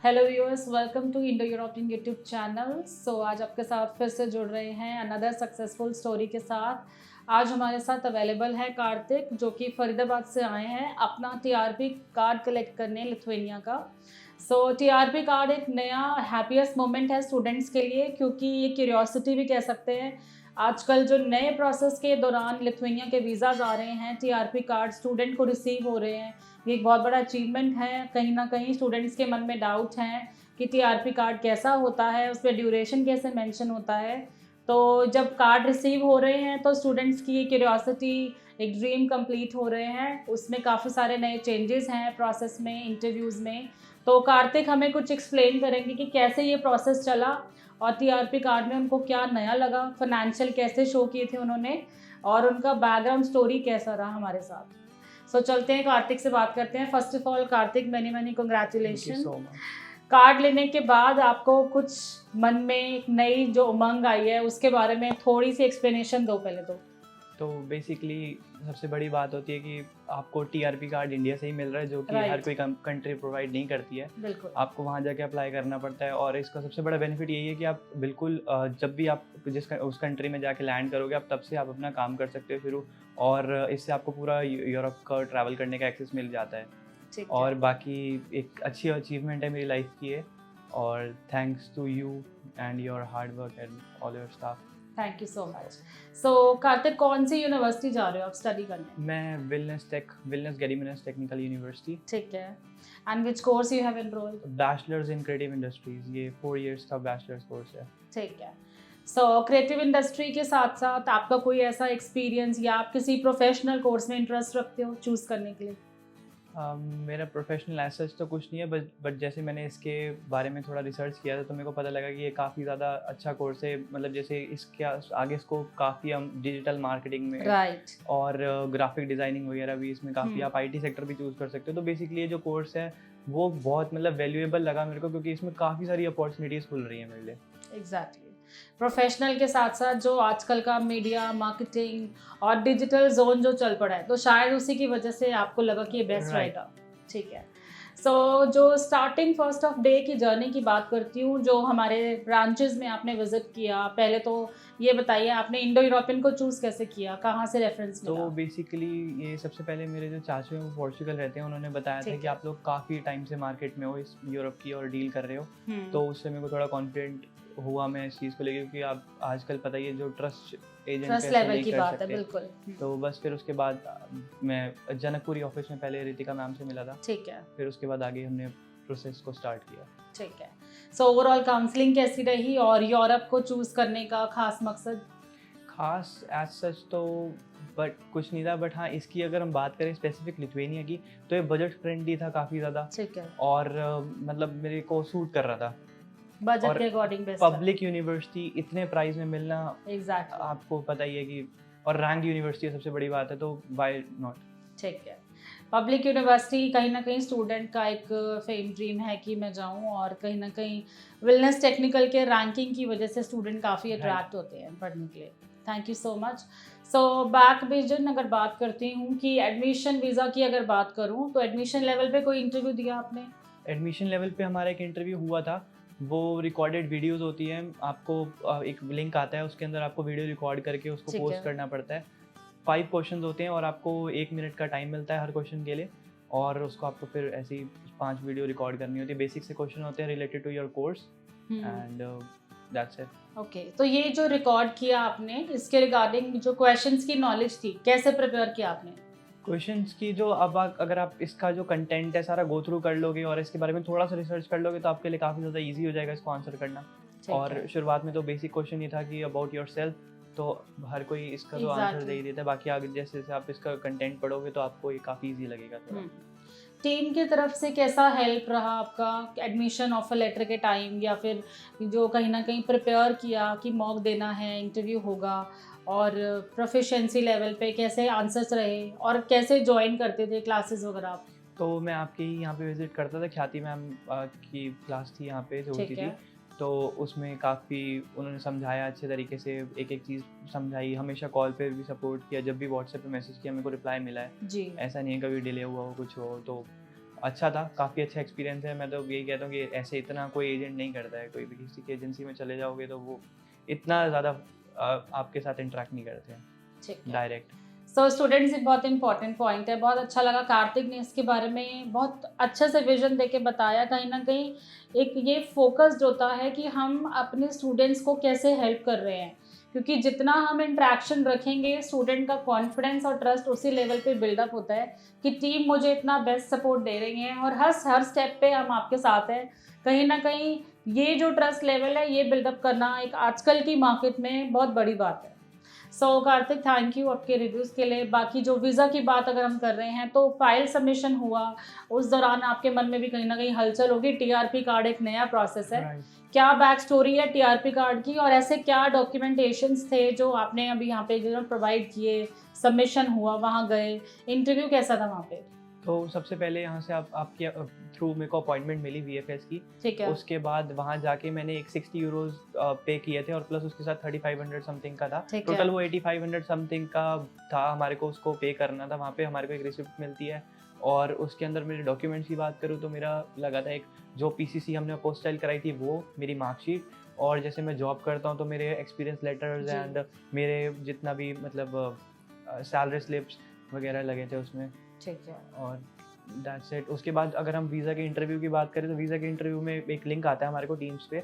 Hello viewers, welcome to Indo European YouTube channel. आज आपके साथ फिर से जुड़ रहे हैं अनदर सक्सेसफुल स्टोरी के साथ। आज हमारे साथ अवेलेबल है कार्तिक, जो कि फरीदाबाद से आए हैं अपना टीआरपी कार्ड कलेक्ट करने लिथुआनिया का। टीआरपी कार्ड एक नया हैप्पीएस्ट मोमेंट है स्टूडेंट्स के लिए, क्योंकि ये क्यूरियोसिटी भी कह सकते हैं। आजकल जो नए प्रोसेस के दौरान लिथुआनिया के वीज़ाज आ रहे हैं, टीआरपी कार्ड स्टूडेंट को रिसीव हो रहे हैं। ये एक बहुत बड़ा अचीवमेंट है। कहीं ना कहीं स्टूडेंट्स के मन में डाउट हैं कि टीआरपी कार्ड कैसा होता है, उस पर ड्यूरेशन कैसे मेंशन होता है। तो जब कार्ड रिसीव हो रहे हैं तो स्टूडेंट्स की ये क्यूरियोसिटी, एक ड्रीम कंप्लीट हो रहे हैं। उसमें काफ़ी सारे नए चेंजेस हैं प्रोसेस में, इंटरव्यूज़ में। तो कार्तिक हमें कुछ एक्सप्लेन करेंगे कि कैसे ये प्रोसेस चला और टीआरपी कार्ड में उनको क्या नया लगा, फाइनेंशियल कैसे शो किए थे उन्होंने, और उनका बैकग्राउंड स्टोरी कैसा रहा हमारे साथ। चलते हैं कार्तिक से बात करते हैं। First of all Kartik, many many congratulation. Card लेने के बाद आपको कुछ मन में एक नई जो उमंग आई है, उसके बारे में थोड़ी सी एक्सप्लेनेशन दो पहले तो बेसिकली सबसे बड़ी बात होती है कि आपको टीआरपी कार्ड इंडिया से ही मिल रहा है, जो कि हर कोई कंट्री प्रोवाइड नहीं करती है। बिल्कुल, आपको वहाँ जाके अप्लाई करना पड़ता है। और इसका सबसे बड़ा बेनिफिट यही है कि आप बिल्कुल जब भी आप उस कंट्री में जाके लैंड करोगे, आप तब से आप अपना काम कर सकते हो शुरू। और इससे आपको पूरा यूरोप का ट्रैवल करने का एक्सेस मिल जाता है। और बाकी एक अच्छी अचीवमेंट है मेरी लाइफ की है, और thanks to you and your hard work and all your staff. Thank you so much. Kartik, कौन सी यूनिवर्सिटी जा रहे हो आप स्टडी करने? मैं विलनेस गैरीमनस टेक्निकल यूनिवर्सिटी। ठीक है। And which course you have enrolled? Bachelors in creative industries. ये 4 इयर्स का बैचलर्स कोर्स है। ठीक है। क्रिएटिव इंडस्ट्री के साथ साथ आपका कोई ऐसा एक्सपीरियंस या आप किसी प्रोफेशनल कोर्स में इंटरेस्ट रखते हो चूज़ करने के लिए? मेरा प्रोफेशनल एसेस तो कुछ नहीं है, बट जैसे मैंने इसके बारे में थोड़ा रिसर्च किया था, तो मेरे को पता लगा कि ये काफ़ी ज़्यादा अच्छा कोर्स है। मतलब जैसे इसके आगे स्कोप काफ़ी हम डिजिटल मार्केटिंग में, राइट, और ग्राफिक डिज़ाइनिंग वगैरह भी इसमें काफ़ी, आप आईटी सेक्टर भी चूज़ कर सकते हो। तो बेसिकली ये जो कोर्स है वो बहुत मतलब वैल्यूएबल लगा मेरे को, क्योंकि इसमें काफ़ी सारी अपॉर्चुनिटीज़ खुल रही हैं मेरे लिए। एग्जैक्टली। प्रोफेशनल के साथ साथ जो आजकल का मीडिया मार्केटिंग और डिजिटल जोन जो चल पड़ा है, तो शायद उसी की वजह से आपको लगा कि ये बेस्ट रहेगा। ठीक है। जो स्टार्टिंग फर्स्ट ऑफ डे की जर्नी की बात करती हूँ, जो हमारे ब्रांचेस में आपने विजिट किया, पहले तो ये बताइए आपने इंडो यूरोपियन को चूज़ कैसे किया, कहाँ से रेफरेंस मिला? तो बेसिकली ये सबसे पहले मेरे जो चाचू हैं वो पोर्चुगल रहते हैं, उन्होंने बताया था कि आप लोग काफ़ी टाइम से मार्केट में हो, इस यूरोप की और डील कर रहे हो। तो उससे मेरे को थोड़ा कॉन्फिडेंट हुआ मैं इस चीज़ को लेकर, क्योंकि आप आजकल पता ही है जो ट्रस्ट लेवल की बात है। बिल्कुल। तो बस फिर उसके बाद मैं जनकपुरी ऑफिस में पहले रितिका मैम से मिला था। ठीक है। फिर उसके बाद आगे हमने प्रोसेस को स्टार्ट किया। ठीक है। ओवरऑल काउंसलिंग कैसी रही और यूरोप को चूज़ करने का खास मकसद? खास एज सच तो बट कुछ नहीं था, बट हाँ, इसकी अगर हम बात करें स्पेसिफिक लिथुआनिया की, तो ये बजट फ्रेंडली था काफ़ी ज़्यादा। ठीक है। और मतलब मेरे को सूट कर रहा था बजट के अकॉर्डिंग बेस्ट। पब्लिक यूनिवर्सिटी इतने प्राइस में मिलना, एग्जैक्टली, आपको पता ही है कि, और रैंक यूनिवर्सिटी सबसे बड़ी बात है, तो व्हाई नॉट। ठीक है। पब्लिक यूनिवर्सिटी कहीं ना कहीं स्टूडेंट का एक फेम ड्रीम है कि मैं जाऊं, और कहीं ना कहीं विलनेस टेक्निकल के रैंकिंग की वजह से स्टूडेंट काफ़ी अट्रैक्ट होते हैं पढ़ने के लिए। Thank you so much. Back vision अगर बात करती हूँ कि एडमिशन वीज़ा की अगर बात करूँ, तो एडमिशन लेवल पे कोई इंटरव्यू दिया आपने? एडमिशन लेवल पे हमारा एक इंटरव्यू हुआ था। वो रिकॉर्डेड वीडियोस होती हैं, आपको एक लिंक आता है, उसके अंदर आपको वीडियो रिकॉर्ड करके उसको पोस्ट करना पड़ता है। 5 क्वेश्चन होते हैं और आपको 1 मिनट का टाइम मिलता है हर क्वेश्चन के लिए, और उसको आपको फिर ऐसे ही 5 वीडियो रिकॉर्ड करनी होती है। बेसिक से क्वेश्चन होते हैं related to your course, and that's it. Okay. तो ये जो रिकॉर्ड किया आपने, इसके रिगार्डिंग जो क्वेश्चंस की नॉलेज थी, कैसे प्रिपेयर किया आपने? क्वेश्चंस की जो अगर आप इसका जो कंटेंट है सारा गो थ्रू कर लोगे और इसके बारे में थोड़ा सा रिसर्च कर लोगे, तो आपके लिए काफ़ी ज़्यादा इजी हो जाएगा इसको आंसर करना। और शुरुआत में तो बेसिक क्वेश्चन ये था कि अबाउट योर सेल्फ, तो हर कोई इसका तो आंसर दे ही देता है। बाकी आगे जैसे जैसे आप इसका कंटेंट पढ़ोगे तो आपको ये काफ़ी इजी लगेगा थोड़ा। टीम की तरफ से कैसा हेल्प रहा आपका एडमिशन ऑफर लेटर के टाइम, या फिर जो कहीं ना कहीं प्रिपेयर किया कि मॉक देना है, इंटरव्यू होगा, और प्रोफिशिएंसी लेवल पे कैसे आंसर्स रहे, और कैसे ज्वाइन करते थे क्लासेस वगैरह आप? तो मैं आपके ही यहाँ पे विजिट करता था, ख्याति मैम की क्लास थी यहाँ पे जो होती थी, तो उसमें काफ़ी उन्होंने समझाया अच्छे तरीके से, एक एक चीज़ समझाई, हमेशा कॉल पे भी सपोर्ट किया, जब भी व्हाट्सएप पे मैसेज किया मेरे को रिप्लाई मिला है जी। ऐसा नहीं है कभी डिले हुआ हो कुछ हो, तो अच्छा था, काफ़ी अच्छा एक्सपीरियंस है। मैं तो यही कहता हूँ कि ऐसे इतना कोई एजेंट नहीं करता है, कोई भी किसी की एजेंसी में चले जाओगे तो वो इतना ज़्यादा आपके साथ इंटरेक्ट नहीं करते हैं ठीक है। डायरेक्ट। सो स्टूडेंट्स एक बहुत इंपॉर्टेंट पॉइंट है, बहुत अच्छा लगा कार्तिक ने इसके बारे में बहुत अच्छे से विजन देके बताया। कहीं ना कहीं एक ये फोकस्ड होता है कि हम अपने स्टूडेंट्स को कैसे हेल्प कर रहे हैं, क्योंकि जितना हम इंटरेक्शन रखेंगे स्टूडेंट का कॉन्फिडेंस और ट्रस्ट उसी लेवल पे बिल्डअप होता है कि टीम मुझे इतना बेस्ट सपोर्ट दे रही है और हर स्टेप पे हम आपके साथ हैं। कहीं ना कहीं ये जो ट्रस्ट लेवल है ये बिल्डअप करना एक आजकल की मार्केट में बहुत बड़ी बात है। सो कार्तिक थैंक यू आपके रिव्यूज़ के लिए। बाकी जो वीज़ा की बात अगर हम कर रहे हैं तो फाइल सबमिशन हुआ, उस दौरान आपके मन में भी कहीं ना कहीं हलचल होगी। टीआरपी कार्ड एक नया प्रोसेस है, क्या बैक स्टोरी है टीआरपी कार्ड की और ऐसे क्या डॉक्यूमेंटेशंस थे जो आपने अभी यहाँ पे जो प्रोवाइड किए, सबमिशन हुआ, वहाँ गए, इंटरव्यू कैसा था वहाँ पे? तो सबसे पहले यहाँ से आपके थ्रू मेरे को अपॉइंटमेंट मिली वीएफएस की। ठीक है। उसके बाद वहाँ जाके मैंने एक 60 यूरोज पे किए थे और प्लस उसके साथ 3500 समथिंग का था। ठीक है। टोटल वो 8500 समथिंग का था, हमारे को उसको पे करना था। वहाँ पे हमारे को एक रिसिप्ट मिलती है और उसके अंदर मेरे डॉक्यूमेंट्स की बात करूँ तो मेरा लगा था एक जो पीसीसी हमने पोस्टाइल कराई थी वो, मेरी मार्कशीट, और जैसे मैं जॉब करता हूँ तो मेरे एक्सपीरियंस लेटर्स एंड मेरे जितना भी मतलब सैलरी स्लिप्स वगैरह लगे थे उसमें। ठीक है। और दैट्स इट। उसके बाद अगर हम वीज़ा के इंटरव्यू की बात करें तो वीज़ा के इंटरव्यू में एक लिंक आता है हमारे को टीम्स पे,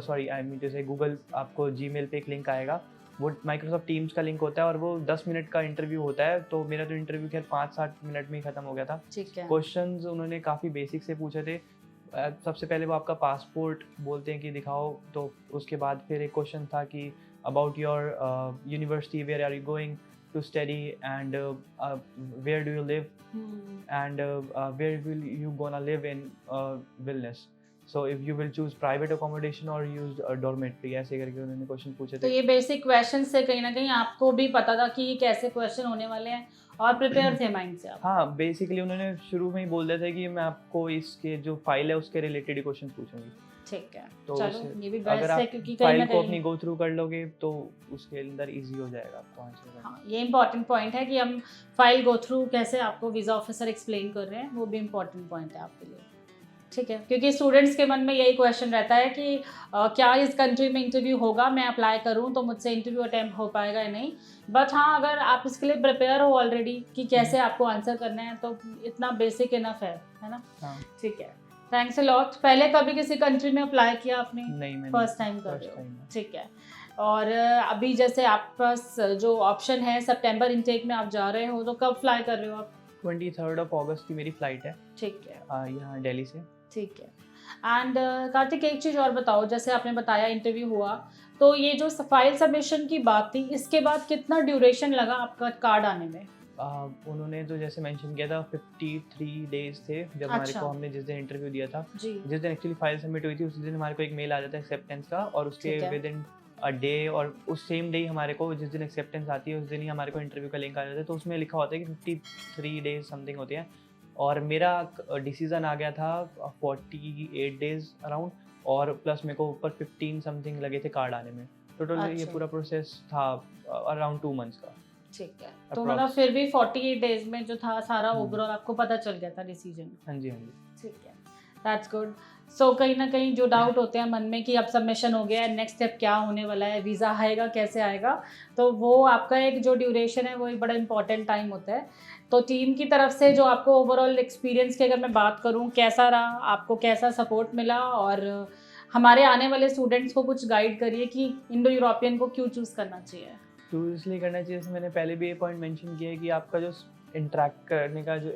सॉरी आई मीन जैसे गूगल, आपको जीमेल पे एक लिंक आएगा, वो माइक्रोसॉफ्ट टीम्स का लिंक होता है और वो 10 मिनट का इंटरव्यू होता है। तो मेरा तो इंटरव्यू खैर 5-7 मिनट में ही ख़त्म हो गया था। ठीक है। क्वेश्चंस उन्होंने काफ़ी बेसिक से पूछे थे। सबसे पहले वो आपका पासपोर्ट बोलते हैं कि दिखाओ, तो उसके बाद फिर एक क्वेश्चन था कि about your university, where are you going to study and where do you live and where will you gonna live in Vilnius, so if you will choose private accommodation or use a dormitory, ऐसे करके उन्होंने question पूछे थे। तो ये basic question से कहीं ना कहीं आपको भी पता था कि ये कैसे क्वेश्चन होने वाले हैं और प्रिपेयर थे माइंड से आप? हाँ, बेसिकली उन्होंने शुरू में ही बोल दिया था कि मैं आपको इसके जो फाइल है उसके रिलेटेड ही क्वेश्चन पूछूंगी। ठीक है। तो चलो ये भी अगर बेस्ट आप है क्योंकि कहीं फाइल ना को कहीं अपनी गो थ्रू कर लोगे तो उसके अंदर इजी हो जाएगा आपको आंसर करना। हाँ, ये इंपॉर्टेंट पॉइंट है कि हम फाइल गो थ्रू कैसे आपको वीज़ा ऑफिसर एक्सप्लेन कर रहे हैं, वो भी इंपॉर्टेंट पॉइंट है आपके लिए। ठीक है, क्योंकि स्टूडेंट्स के मन में यही क्वेश्चन रहता है कि क्या इस कंट्री में इंटरव्यू होगा, मैं अप्लाई करूं तो मुझसे इंटरव्यू अटेम्प्ट हो पाएगा या नहीं। बट हाँ, अगर आप इसके लिए प्रिपेयर हो ऑलरेडी कि कैसे आपको आंसर करना है तो इतना बेसिक इनफ है ना? हाँ। ठीक है, थैंक्स अ लॉट। पहले कभी किसी कंट्री में अप्लाई किया आपने? नहीं, मैंने फर्स्ट टाइम कर रहे हो। ठीक है। और अभी जैसे आप पास जो ऑप्शन है सितंबर इनटेक में आप जा रहे हो, तो कब फ्लाई कर रहे हो आप? 23 अगस्त की मेरी फ्लाइट है। ठीक है। यहाँ दिल्ली से। ठीक है। एंड कार्तिक एक चीज़ और बताओ, जैसे आपने बताया इंटरव्यू हुआ, तो ये जो फाइल सबमिशन की बात थी, इसके बाद कितना ड्यूरेशन लगा आपका कार्ड आने में? उन्होंने तो जैसे मेंशन किया था 53 डेज थे जब हमारे को, हमने जिस दिन इंटरव्यू दिया था जी। जिस दिन एक्चुअली फाइल सबमिट हुई थी उस दिन हमारे को एक मेल आ जाता है एक्सेप्टेंस का, और उसके विद इन अ डे और उस सेम डे हमारे को जिस दिन एक्सेप्टेंस आती है उस दिन ही हमारे को इंटरव्यू का लिंक आ जाता है। तो उसमें लिखा होता है कि 53 डेज समथिंग होती है, और मेरा डिसीजन आ गया था 48 डेज अराउंड, और प्लस मेरे को ऊपर 15 समथिंग लगे थे कार्ड आने में। टोटल ये पूरा प्रोसेस था अराउंड 2 मंथ्स का। ठीक है, तो मतलब फिर भी 48 डेज में जो था सारा ओवरऑल आपको पता चल गया था डिसीजन? हाँ जी, हाँ जी। ठीक है, दैट्स गुड। सो कहीं ना कहीं जो डाउट होते हैं मन में कि अब सबमिशन हो गया है, नेक्स्ट स्टेप क्या होने वाला है, वीज़ा आएगा कैसे आएगा, तो वो आपका एक जो ड्यूरेशन है वो एक बड़ा इंपॉर्टेंट टाइम होता है। तो टीम की तरफ से जो आपको ओवरऑल एक्सपीरियंस की अगर मैं बात करूँ, कैसा रहा, आपको कैसा सपोर्ट मिला, और हमारे आने वाले स्टूडेंट्स को कुछ गाइड करिए कि इंडो यूरोपियन को क्यों चूज़ करना चाहिए? चूज़ इसलिए करना चाहिए, जैसे मैंने पहले भी ये पॉइंट मेंशन किया है कि आपका जो इंटरेक्ट करने का जो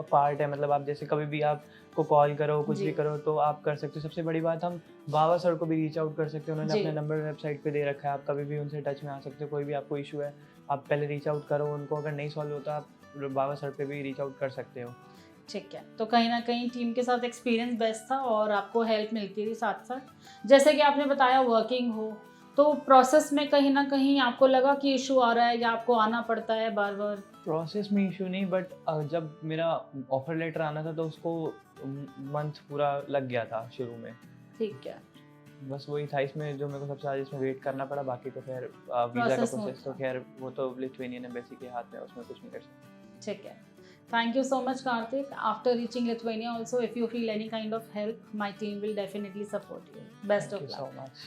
पार्ट है, मतलब आप जैसे कभी भी आपको कॉल करो, कुछ भी करो तो आप कर सकते हो। सबसे बड़ी बात, हम बाबा सर को भी रीच आउट कर सकते हो, उन्होंने अपना नंबर वेबसाइट पे दे रखा है, आप कभी भी उनसे टच में आ सकते हो। कोई भी आपको इशू है आप पहले रीच आउट करो उनको, अगर नहीं सॉल्व होता आप बाबा सर पे भी रीच आउट कर सकते हो। ठीक है, तो कहीं ना कहीं टीम के साथ एक्सपीरियंस बेस्ट था और आपको हेल्प मिलती थी साथ साथ। जैसे कि आपने बताया वर्किंग हो, तो प्रोसेस में कहीं ना कहीं आपको लगा कि इशू आ रहा है या आपको आना पड़ता है बार बार? प्रोसेस में इशू नहीं, बट जब मेरा ऑफर लेटर आना था तो उसको मंथ पूरा लग गया था शुरू में। ठीक है, बस वही था इसमें जो मेरे को सबसे ज़्यादा इसमें वेट करना पड़ा। बाकी तो खैर वीज़ा का प्रोसेस तो खैर वो तो लिथुआनियन एम्बेसी के हाथ में, उसमें कुछ नहीं कर सकते। ठीक है, Thank you so much, Karthik. After reaching Lithuania also, if you feel any kind of help, my team will definitely support you. Best Thank of you luck. so much.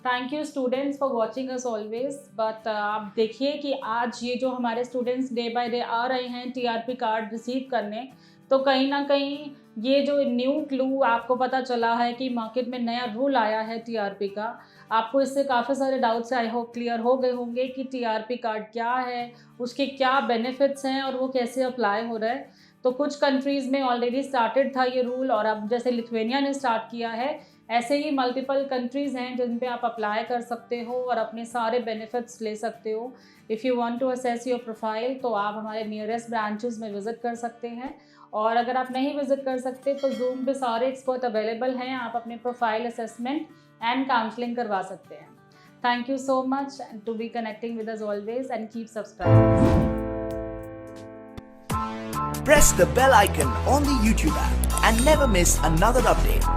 Thank you students for watching us always. But आप देखिए कि आज ये जो हमारे students day by day आ रहे हैं TRP card receive करने, तो कहीं ना कहीं ये जो न्यू क्लू आपको पता चला है कि मार्केट में नया रूल आया है टीआरपी का, आपको इससे काफ़ी सारे डाउट्स आई होप क्लियर हो गए होंगे कि टीआरपी कार्ड क्या है, उसके क्या बेनिफिट्स हैं और वो कैसे अप्लाई हो रहा है। तो कुछ कंट्रीज़ में ऑलरेडी स्टार्टेड था ये रूल, और अब जैसे लिथुएनिया ने स्टार्ट किया है, ऐसे ही मल्टीपल कंट्रीज़ हैं जिन पे आप अप्लाई कर सकते हो और अपने सारे बेनिफिट्स ले सकते हो। If you want to assess your profile तो आप हमारे नियरेस्ट ब्रांचेस में विज़िट कर सकते हैं, और अगर आप नहीं विज़िट कर सकते तो जूम पे सारे एक्सपर्ट अवेलेबल हैं, आप अपने प्रोफाइल असेसमेंट एंड काउंसलिंग करवा सकते हैं। Thank you so much to be connecting with us always and keep subscribing. Press the bell icon on the YouTube app and never miss another update.